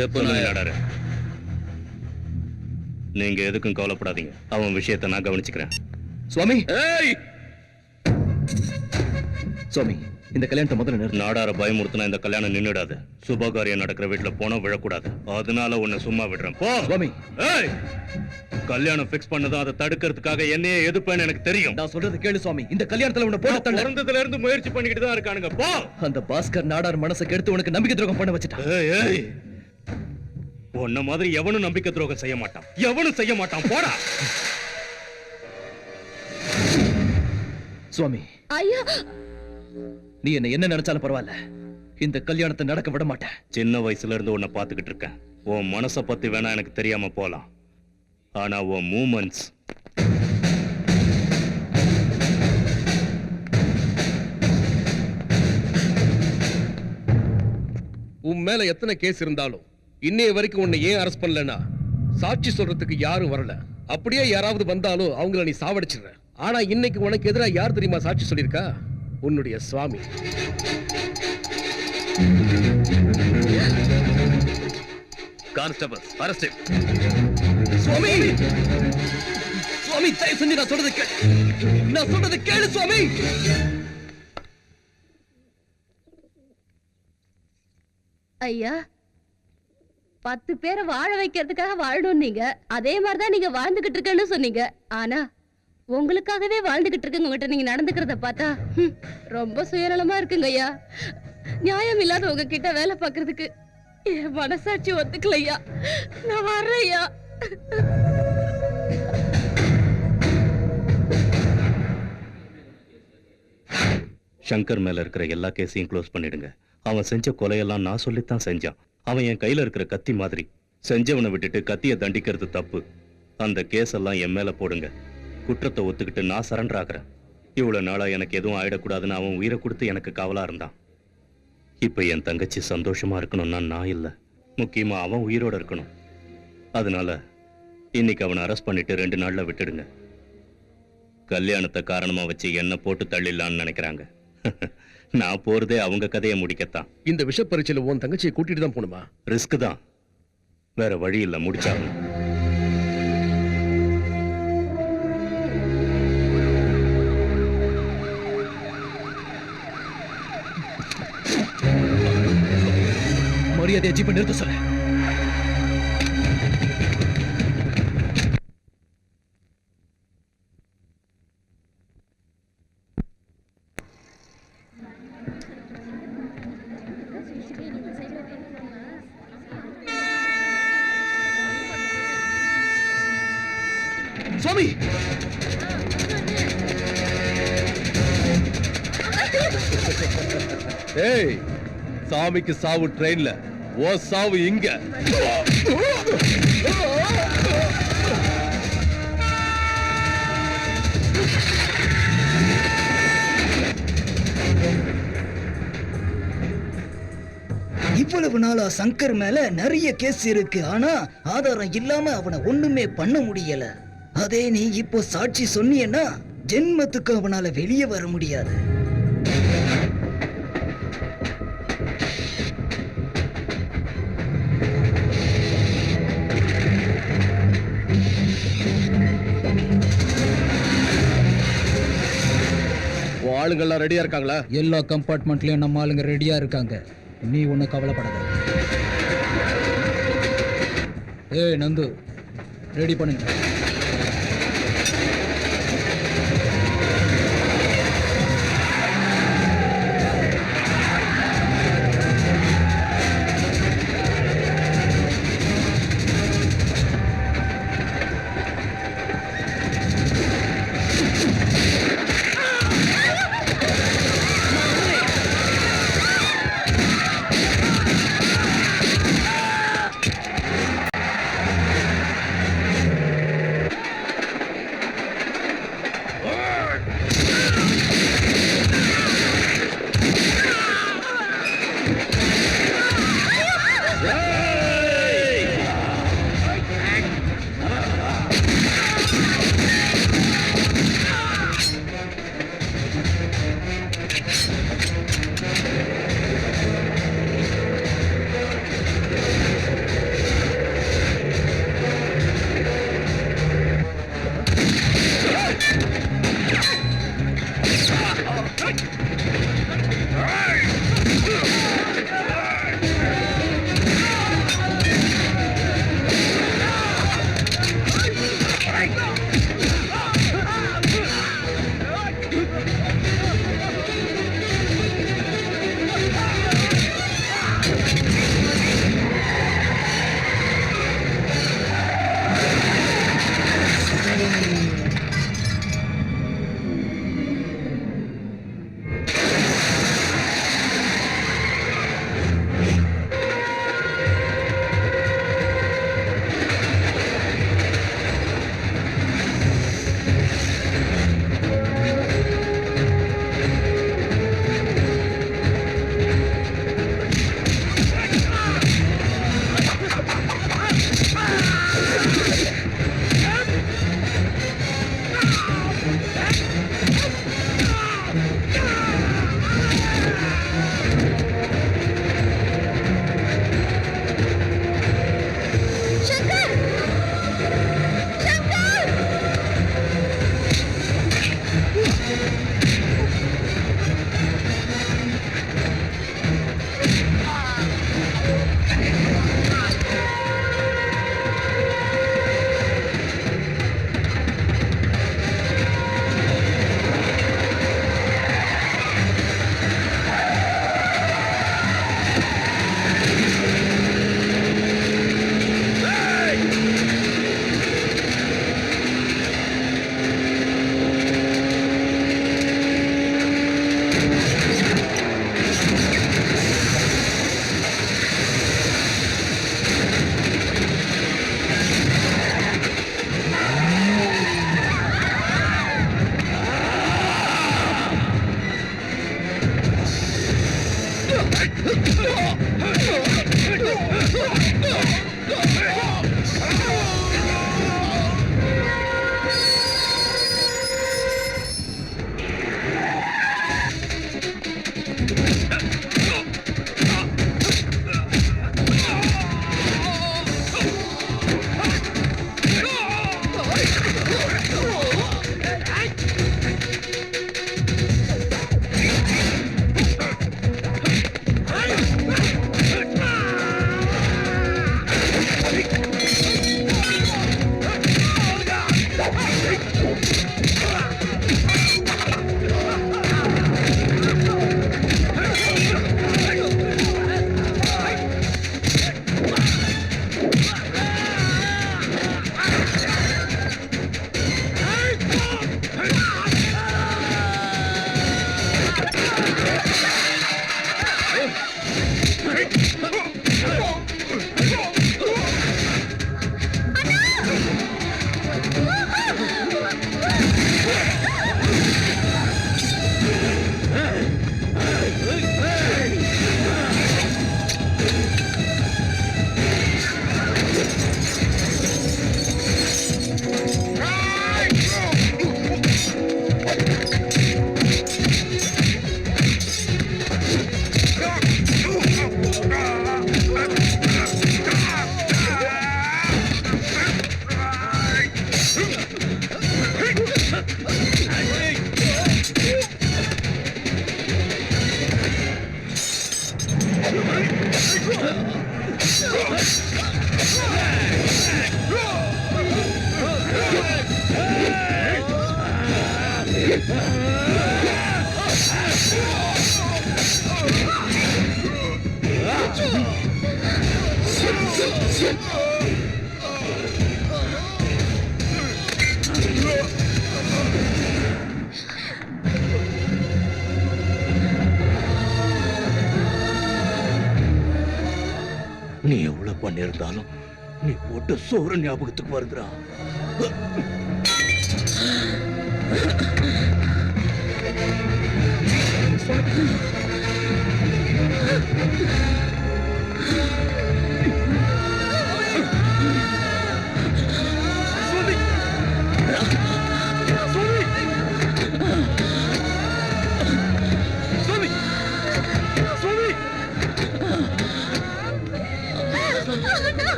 செப்பு நாடாரு. நீங்க எதுக்கும் கவலைப்படாதீங்க. அவன் விஷயத்தை நான் கவனிச்சுக்கிறேன். சுவாமி, சுவாமி, இந்த கல்யாணத்தை முதல்ல நாடார பயமுறுத்தினா இந்த கல்யாணம் நின்னுடாது. சுபகாரியம் நடக்கிற வீட்டுல போனா விழக்கூடாது. அதனால உன்னை சும்மா விடுறேன். போ சுவாமி. கல்யாணம் பிக்ஸ் பண்ணதும் அதை தடுக்கிறதுக்காக என்னையே எதுப்பேன்னு எனக்கு தெரியும். நான் சொல்றது கேளு சுவாமி. இந்த கல்யாணத்துல உன்னை போட தள்ள பிறந்ததுல இருந்து முயற்சி பண்ணிக்கிட்டு தான் இருக்கானுங்க. போ. அந்த பாஸ்கர் நாடார் மனசை கெடுத்து உனக்கு நம்பிக்கை துரோகம் பண்ண வச்சுட்டான். உன்ன மாதிரி எவனும் நம்பிக்கை துரோகம் செய்ய மாட்டான். எவனும் செய்ய மாட்டான். போடா. சுவாமி, ஐயா, நீ என்ன நினைச்சாலும் பரவாயில்ல, இந்த கல்யாணத்தை நடக்க விட மாட்டேன். சின்ன வயசுல இருந்து உன்னை பாத்துக்கிட்டு இருக்கேன். உன் மனசை பத்தி வேணா எனக்கு தெரியாம போலாம். ஆனா உன் மூமெண்ட்ஸ் உன் மேல எத்தனை கேஸ் இருந்தாலும் இன்னைய வரைக்கும் உன்னை ஏன் அரெஸ்ட் பண்ணலன்னா சாட்சி சொல்றதுக்கு யாரும் வரல. அப்படியே யாராவது வந்தாலும் அவங்கள நீ சாவடிச்சிடுற. ஆனா இன்னைக்கு உனக்கு எதிராக யார் தெரியுமா சாட்சி சொல்லியிருக்கா? உன்னுடைய சுவாமி. Constable arrest. சுவாமி, சுவாமி, தயவு செஞ்சு நான் சொல்றது கேளு. நான் சொல்றது கேளு சுவாமி. ஐயா, 10 பேரை வாழ வைக்கிறதுக்காக வாழணும் நீங்க. அதே மாதிரிதான் நீங்க வாழ்ந்துகிட்டு இருக்கேன்னு சொன்னீங்க. ஆனா உங்களுக்காகவே வாழ்ந்துகிட்டு இருக்குங்க. உங்ககிட்ட நீங்க நடந்துக்கிறத பார்த்தா ரொம்ப சுயநலமா இருக்குங்க ஐயா. நியாயம் இல்லாத உங்ககிட்ட வேலை பார்க்கறதுக்கு என் மனசாட்சி ஒத்துக்கலையா. நான் வர்றேன் ஐயா. சங்கர் மேல இருக்கிற எல்லா கேஸையும் க்ளோஸ் பண்ணிடுங்க. அவன் செஞ்ச கொலையெல்லாம் நான் சொல்லித்தான் செஞ்சான். அவன் என் கையில இருக்கிற கத்தி மாதிரி. செஞ்சவனை விட்டுட்டு கத்தியை தண்டிக்கிறது தப்பு. அந்த கேஸ் எல்லாம் என் மேல போடுங்க. குற்றத்தை ஒத்துக்கிட்டு நான் சரண்டர் ஆகிறேன். இவ்வளவு நாளா எனக்கு எதுவும் ஆயிடக்கூடாதுன்னு அவன் உயிரை கொடுத்து எனக்கு காவலா இருந்தான். இப்ப என் தங்கச்சி சந்தோஷமா இருக்கணும்னா நான் இல்ல, முக்கியமா அவன் உயிரோட இருக்கணும். அதனால இன்னைக்கு அவனை அரெஸ்ட் பண்ணிட்டு 2 நாள்ல விட்டுடுங்க. கல்யாணத்தை காரணமா வச்சு என்ன போட்டு தள்ளிடலான்னு நினைக்கிறாங்க. நான் போறதே அவங்க கதையை முடிக்கத்தான். இந்த விஷ பரீட்சையில உன் தங்கச்சியை கூட்டிட்டு தான் போணுமா? ரிஸ்க் தான், வேற வழி இல்ல, முடிச்சாகணும். மரியாதையை ஜீப்பை நிறுத்த சொல்ல. சுவாமி, ஏய், சாமிக்கு சாவு ட்ரெயின்ல, ஓ சாவு இங்க. இவ்வளவு நாளா சங்கர் மேல நிறைய கேஸ் இருக்கு. ஆனா ஆதாரம் இல்லாம அவனை ஒண்ணுமே பண்ண முடியல. அதே நீ இப்போ சாட்சி சொன்னியன்னா ஜென்மத்துக்கு அவனால வெளியே வர முடியாது. ஆளுங்கள்லாம் ரெடியா இருக்காங்களா? எல்லா கம்பார்ட்மெண்ட்லயும் நம்ம ஆளுங்க ரெடியா இருக்காங்க. நீ ஒன்னும் கவலைப்படாத. ஏய் நந்து, ரெடி பண்ணுங்க. நீ எவ்வளவு பண்ணிருந்தாலும் நீ போட்ட சோறு ஞாபகத்துக்கு வருதுடா.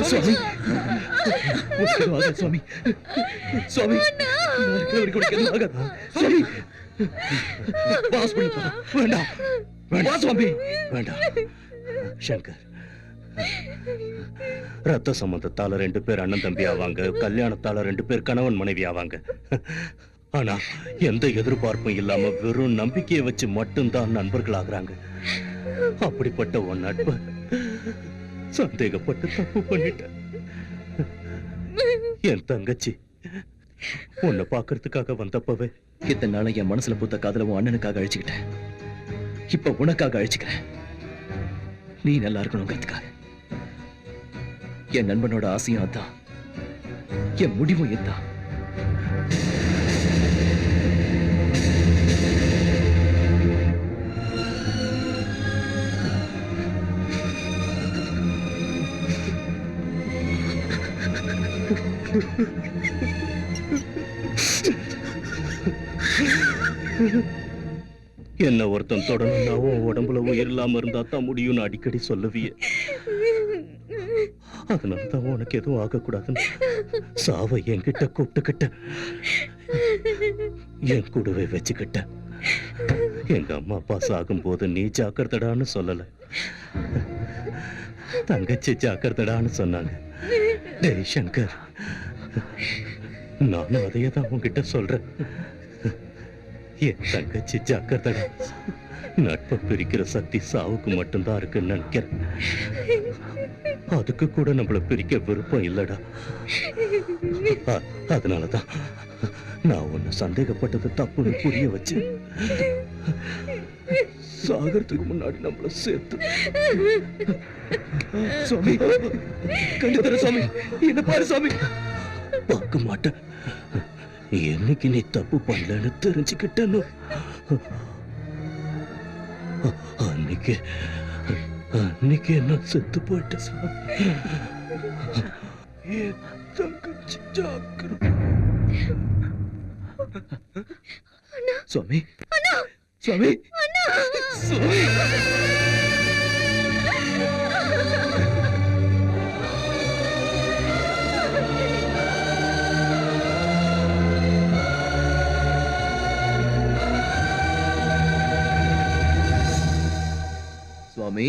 சுவாமி சுவாமி சுவாமி சுவாமி வேண்டாம் வேண்டாம் சுவாமி வேண்டாம். சங்கர், ரத்த சம்பந்தத்தால 2 பேர் அண்ணன் தம்பி ஆவாங்க, கல்யாணத்தால 2 பேர் கணவன் மனைவி ஆவாங்க. ஆனா எந்த எதிர்பார்ப்பும் இல்லாம வெறும் நம்பிக்கையை வச்சு மட்டும்தான் நண்பர்கள் ஆகுறாங்க. அப்படிப்பட்ட உன் நட்பு சந்தேகப்பட்டு தப்பு பண்ணிட்டேன். என் தங்கச்சி உன்னை பாக்குறதுக்காக வந்தப்பவே இத்தனை நாள என் மனசுல பூத்த காதல உன் அண்ணனுக்காக அழிச்சுக்கிட்டேன். இப்ப உனக்காக அழிச்சுக்கிறேன். நீ நல்லா இருக்கணுங்கிறதுக்காக. என் நண்பனோட ஆசையும் அதான், என் முடிவும் இதுதான். என்ன ஒருத்தன் தொடரணும்னா உன் உடம்புல உயிர் இல்லாம இருந்தா தான் முடியும்னு அடிக்கடி சொல்லுவிய. அதனாலதான் உனக்கு எதுவும் ஆகக்கூடாதுன்னு சாவை என்கிட்ட கூப்பிட்டுக்கிட்ட, என் கூடவே வச்சுக்கிட்ட. எங்க அம்மா அப்பா சாகும் போது நீ ஜாக்கிரதடான்னு சொல்லல, தங்கச்சி ஜாக்கிரதடான்னு சொன்னாங்க. டேய் சங்கர், நானும் அதையே தான் உன்கிட்ட சொல்றேன். என் தங்கச்சி ஜாக்கிரதடா. நட்பை பிரிக்கிற சக்தி சாவுக்கு மட்டும்தான் இருக்குன்னு நினைக்கிறேன். அதுக்கு கூட நம்மள பிரிக்க விருப்பம் இல்லடா. அதனாலதான் நான் உன்னை சந்தேகப்பட்டது தப்புன்னு புரிய வச்சு சாகறதுக்கு முன்னாடி நம்மள சேர்த்து. சுவாமி, கண்டுதர சுவாமி, என்ன பாரு சுவாமி. பார்க்க மாட்டேன். என்னைக்கு நீ தப்பு பண்ணலன்னு தெரிஞ்சுக்கிட்டேன்னு அன்னைக்கு என்ன செத்து போயிட்ட சாமி. என் தங்கச்சி ஜாக்கிரதை. சுவாமி, சுவாமி, சுவாமி. சுவாமி,